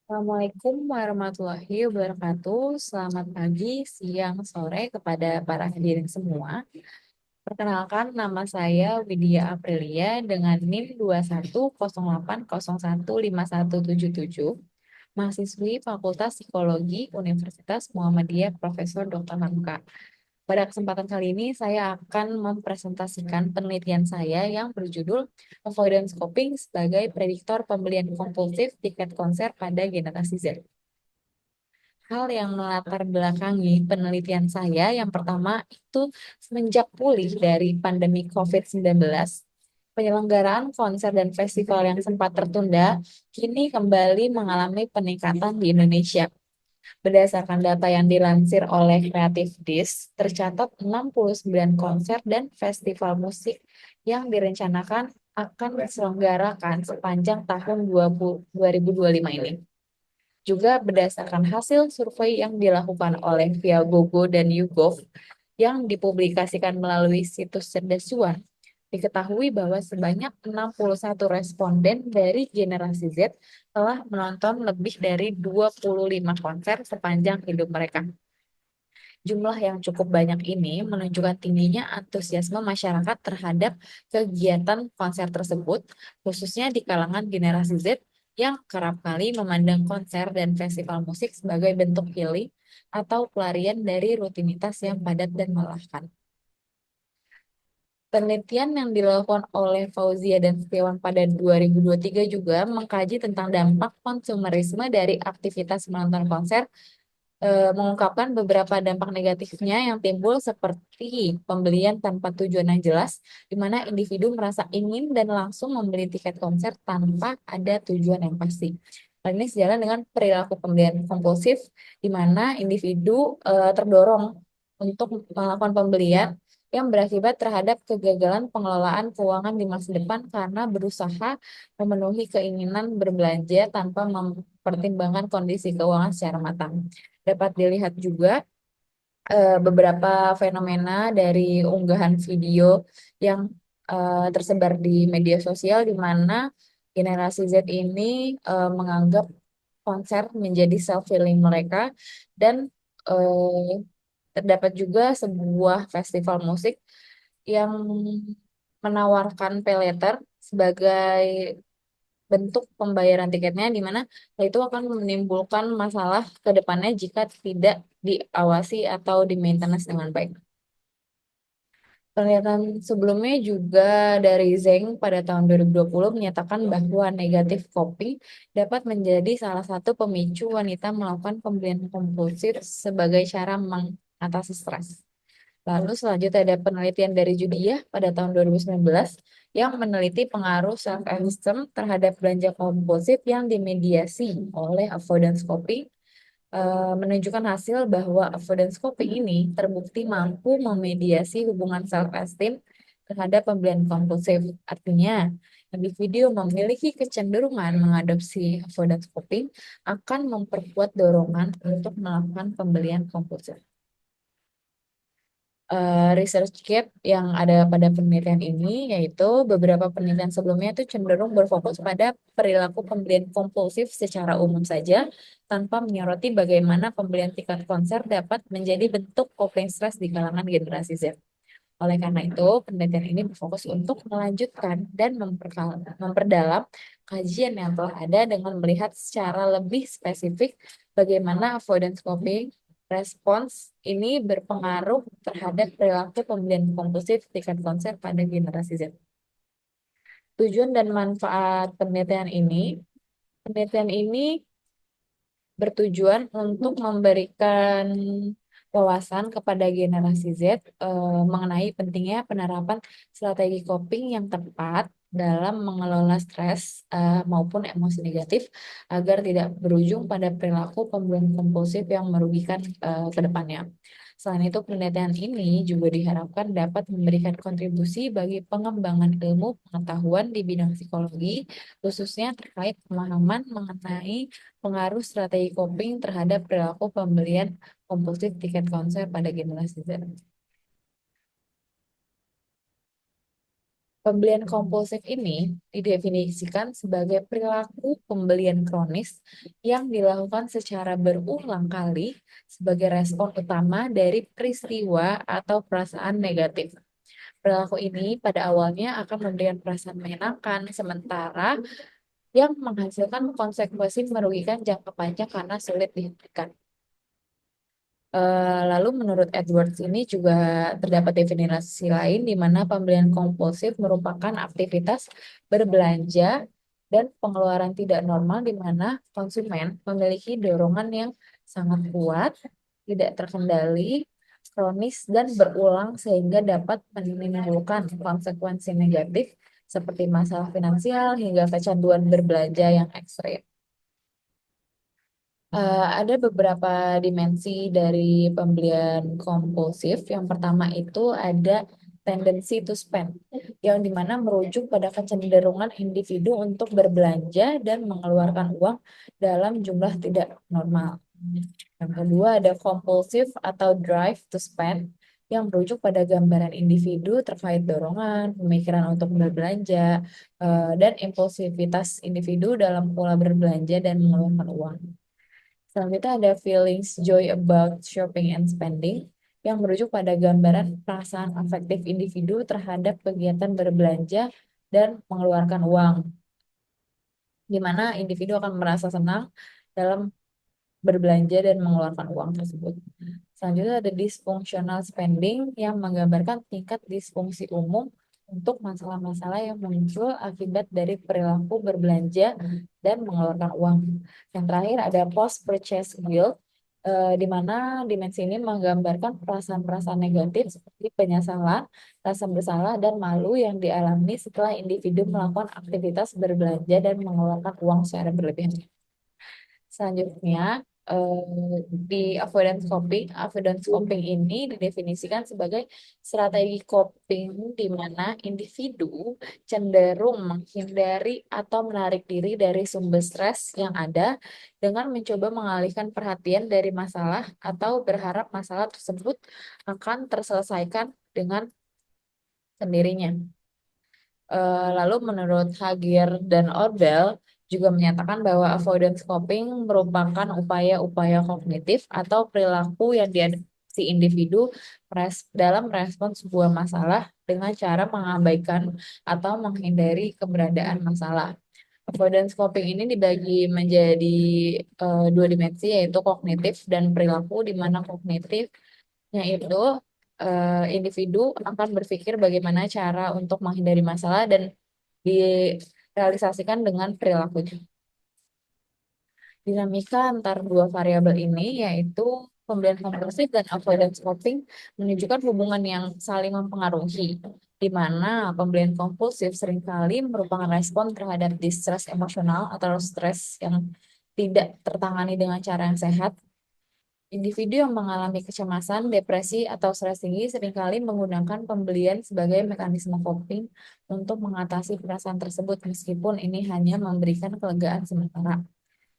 Assalamualaikum warahmatullahi wabarakatuh. Selamat pagi, siang, sore kepada para hadirin semua. Perkenalkan, nama saya Widya Aprilia dengan NIM 210801515177, mahasiswi Fakultas Psikologi Universitas Muhammadiyah Profesor Dr. Hamka. Pada kesempatan kali ini, saya akan mempresentasikan penelitian saya yang berjudul Avoidance Coping sebagai prediktor pembelian kompulsif tiket konser pada generasi Z. Hal yang melatar belakangi penelitian saya yang pertama itu semenjak pulih dari pandemi COVID-19, penyelenggaraan konser dan festival yang sempat tertunda kini kembali mengalami peningkatan di Indonesia. Berdasarkan data yang dilansir oleh Creative Disk, tercatat 69 konser dan festival musik yang direncanakan akan diselenggarakan sepanjang tahun 2025 ini. Juga berdasarkan hasil survei yang dilakukan oleh Viagogo dan YouGov yang dipublikasikan melalui situs Cerdas Cuan, diketahui bahwa sebanyak 61 responden dari generasi Z telah menonton lebih dari 25 konser sepanjang hidup mereka. Jumlah yang cukup banyak ini menunjukkan tingginya antusiasme masyarakat terhadap kegiatan konser tersebut, khususnya di kalangan generasi Z yang kerap kali memandang konser dan festival musik sebagai bentuk healing atau pelarian dari rutinitas yang padat dan melelahkan. Penelitian yang dilakukan oleh Fauzia dan Setiawan pada 2023 juga mengkaji tentang dampak konsumerisme dari aktivitas menonton konser, mengungkapkan beberapa dampak negatifnya yang timbul seperti pembelian tanpa tujuan yang jelas, di mana individu merasa ingin dan langsung membeli tiket konser tanpa ada tujuan yang pasti. Hal ini sejalan dengan perilaku pembelian kompulsif, di mana individu terdorong untuk melakukan pembelian yang berakibat terhadap kegagalan pengelolaan keuangan di masa depan karena berusaha memenuhi keinginan berbelanja tanpa mempertimbangkan kondisi keuangan secara matang. Dapat dilihat juga beberapa fenomena dari unggahan video yang tersebar di media sosial di mana generasi Z ini menganggap konser menjadi self healing mereka dan terdapat juga sebuah festival musik yang menawarkan pay later sebagai bentuk pembayaran tiketnya, di mana hal itu akan menimbulkan masalah ke depannya jika tidak diawasi atau di maintenance dengan baik. Penelitian sebelumnya juga dari Zeng pada tahun 2020 menyatakan bahwa negatif coping dapat menjadi salah satu pemicu wanita melakukan pembelian kompulsif sebagai cara mengatasi stres. Lalu selanjutnya ada penelitian dari Judiah pada tahun 2019 yang meneliti pengaruh self-esteem terhadap belanja kompulsif yang dimediasi oleh avoidance coping, menunjukkan hasil bahwa avoidance coping ini terbukti mampu memediasi hubungan self-esteem terhadap pembelian kompulsif. Artinya, individu yang memiliki kecenderungan mengadopsi avoidance coping akan memperkuat dorongan untuk melakukan pembelian kompulsif. Research gap yang ada pada penelitian ini, yaitu beberapa penelitian sebelumnya itu cenderung berfokus pada perilaku pembelian kompulsif secara umum saja, tanpa menyoroti bagaimana pembelian tiket konser dapat menjadi bentuk coping stress di kalangan generasi Z. Oleh karena itu, penelitian ini berfokus untuk melanjutkan dan memperdalam kajian yang telah ada dengan melihat secara lebih spesifik bagaimana avoidance coping respons ini berpengaruh terhadap perilaku pembelian kompulsif tiket konser pada generasi Z. Tujuan dan manfaat penelitian ini bertujuan untuk memberikan wawasan kepada generasi Z mengenai pentingnya penerapan strategi coping yang tepat dalam mengelola stres maupun emosi negatif agar tidak berujung pada perilaku pembelian kompulsif yang merugikan ke depannya. Selain itu, penelitian ini juga diharapkan dapat memberikan kontribusi bagi pengembangan ilmu pengetahuan di bidang psikologi, khususnya terkait pemahaman mengenai pengaruh strategi coping terhadap perilaku pembelian kompulsif tiket konser pada generasi Z. Pembelian kompulsif ini didefinisikan sebagai perilaku pembelian kronis yang dilakukan secara berulang kali sebagai respon utama dari peristiwa atau perasaan negatif. Perilaku ini pada awalnya akan memberikan perasaan menyenangkan, sementara yang menghasilkan konsekuensi merugikan jangka panjang karena sulit dihentikan. Lalu menurut Edwards ini juga terdapat definisi lain di mana pembelian kompulsif merupakan aktivitas berbelanja dan pengeluaran tidak normal di mana konsumen memiliki dorongan yang sangat kuat, tidak terkendali, kronis, dan berulang sehingga dapat menimbulkan konsekuensi negatif seperti masalah finansial hingga kecanduan berbelanja yang ekstrim. Ada beberapa dimensi dari pembelian kompulsif. Yang pertama itu ada tendency to spend, yang dimana merujuk pada kecenderungan individu untuk berbelanja dan mengeluarkan uang dalam jumlah tidak normal. Yang kedua ada compulsive atau drive to spend, yang merujuk pada gambaran individu terkait dorongan, pemikiran untuk berbelanja, dan impulsivitas individu dalam pola berbelanja dan mengeluarkan uang. Selanjutnya ada feelings joy about shopping and spending, yang merujuk pada gambaran perasaan afektif individu terhadap kegiatan berbelanja dan mengeluarkan uang, di mana individu akan merasa senang dalam berbelanja dan mengeluarkan uang tersebut. Selanjutnya ada dysfunctional spending, yang menggambarkan tingkat disfungsi umum untuk masalah-masalah yang muncul akibat dari perilaku berbelanja dan mengeluarkan uang. Yang terakhir ada post-purchase guilt, di mana dimensi ini menggambarkan perasaan-perasaan negatif seperti penyesalan, rasa bersalah, dan malu yang dialami setelah individu melakukan aktivitas berbelanja dan mengeluarkan uang secara berlebihan. Selanjutnya, di avoidance coping ini didefinisikan sebagai strategi coping di mana individu cenderung menghindari atau menarik diri dari sumber stres yang ada dengan mencoba mengalihkan perhatian dari masalah atau berharap masalah tersebut akan terselesaikan dengan sendirinya. Lalu menurut Hagier dan Orbel juga menyatakan bahwa avoidance coping merupakan upaya-upaya kognitif atau perilaku yang diadopsi individu dalam merespon sebuah masalah dengan cara mengabaikan atau menghindari keberadaan masalah. Avoidance coping ini dibagi menjadi dua dimensi, yaitu kognitif dan perilaku, di mana kognitifnya itu individu akan berpikir bagaimana cara untuk menghindari masalah dan direalisasikan dengan perilakunya. Dinamika antar dua variabel ini, yaitu pembelian kompulsif dan avoidance coping, menunjukkan hubungan yang saling mempengaruhi, di mana pembelian kompulsif seringkali merupakan respon terhadap distress emosional atau stres yang tidak tertangani dengan cara yang sehat. Individu yang mengalami kecemasan, depresi, atau stres tinggi seringkali menggunakan pembelian sebagai mekanisme coping untuk mengatasi perasaan tersebut, meskipun ini hanya memberikan kelegaan sementara.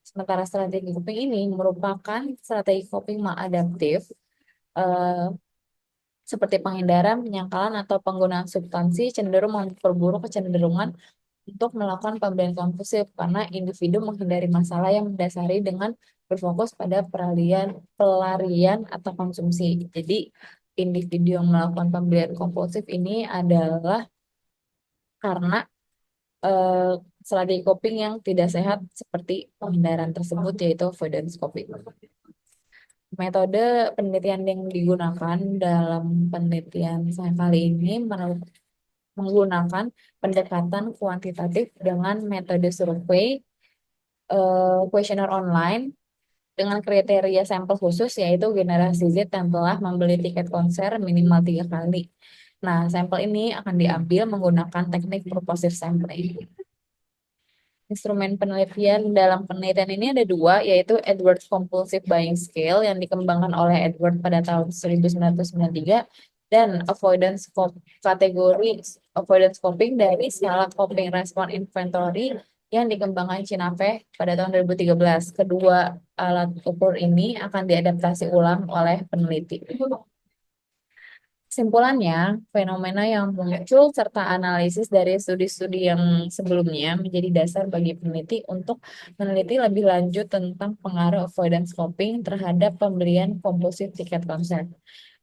Sementara strategi coping ini merupakan strategi coping maladaptif, eh, seperti penghindaran, penyangkalan, atau penggunaan substansi, cenderung memperburuk kecenderungan untuk melakukan pembelian kompulsif karena individu menghindari masalah yang mendasari dengan berfokus pada pelarian atau konsumsi. Jadi, individu yang melakukan pembelian kompulsif ini adalah karena eh, strategi coping yang tidak sehat seperti penghindaran tersebut, yaitu avoidance coping. Metode penelitian yang digunakan dalam penelitian saya kali ini menggunakan pendekatan kuantitatif dengan metode survei, kuesioner online dengan kriteria sampel khusus, yaitu generasi Z yang telah membeli tiket konser minimal 3 kali. Nah, sampel ini akan diambil menggunakan teknik purposive sampling. Instrumen penelitian dalam penelitian ini ada dua, yaitu Edwards Compulsive Buying Scale yang dikembangkan oleh Edward pada tahun 1993 dan kategori avoidance coping dari skala coping response inventory yang dikembangkan Cinafe pada tahun 2013. Kedua alat ukur ini akan diadaptasi ulang oleh peneliti. Kesimpulannya, fenomena yang muncul serta analisis dari studi-studi yang sebelumnya menjadi dasar bagi peneliti untuk meneliti lebih lanjut tentang pengaruh avoidance coping terhadap pembelian komposit tiket konser.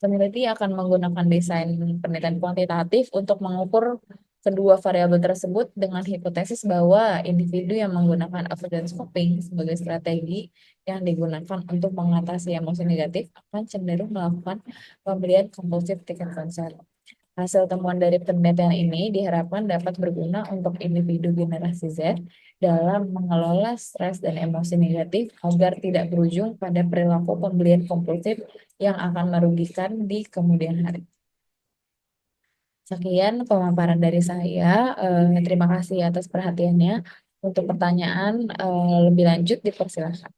Peneliti akan menggunakan desain penelitian kuantitatif untuk mengukur kedua variabel tersebut dengan hipotesis bahwa individu yang menggunakan avoidance coping sebagai strategi yang digunakan untuk mengatasi emosi negatif akan cenderung melakukan pembelian kompulsif tiket konser. Hasil temuan dari penelitian ini diharapkan dapat berguna untuk individu generasi Z dalam mengelola stres dan emosi negatif agar tidak berujung pada perilaku pembelian kompulsif yang akan merugikan di kemudian hari. Sekian pemaparan dari saya. Terima kasih atas perhatiannya. Untuk pertanyaan lebih lanjut dipersilakan.